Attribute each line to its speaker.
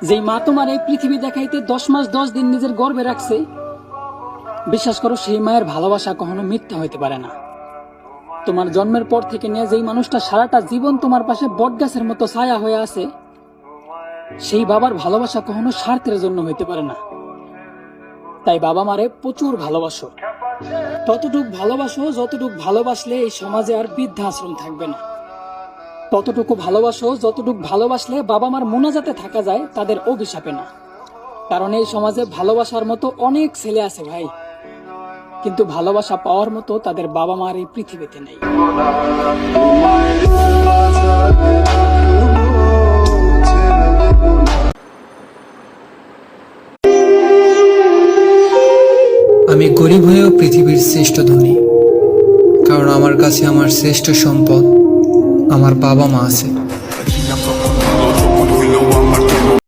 Speaker 1: যেই মা তোমার এই পৃথিবী দেখাইতে 10 মাস 10 দিন নিজের গর্ভে রাখছে, বিশ্বাস করো সেই মায়ের ভালোবাসা কখনো মিথ্যা হইতে পারে না। তোমার জন্মের পর থেকে নিয়ে যেই মানুষটা সারাটা জীবন তোমার পাশে বটগাছের মতো ছায়া হয়ে আছে, সেই বাবার ভালোবাসা কখনো স্বার্থের জন্য হইতে পারে না। তাই বাবা মারে প্রচুর ভালোবাসো, ততটুক ভালোবাসো যতটুক ভালোবাসলে এই সমাজে আর বৃদ্ধাশ্রম থাকবে না। ততটুকু ভালোবাসো যতটুক ভালোবাসলে বাবা মার মোনাজাতে থাকা যায় তাদের অভিশাপে না। কারণ এই সমাজে ভালোবাসার মতো অনেক ছেলে আছে ভাই, কিন্তু ভালোবাসা পাওয়ার মতো তাদের বাবা মার এই পৃথিবীতে নেই।
Speaker 2: আমি গরিব হয়েও পৃথিবীর শ্রেষ্ঠ ধনী, কারণ আমার কাছে আমার শ্রেষ্ঠ সম্পদ আমার বাবা মা আছে।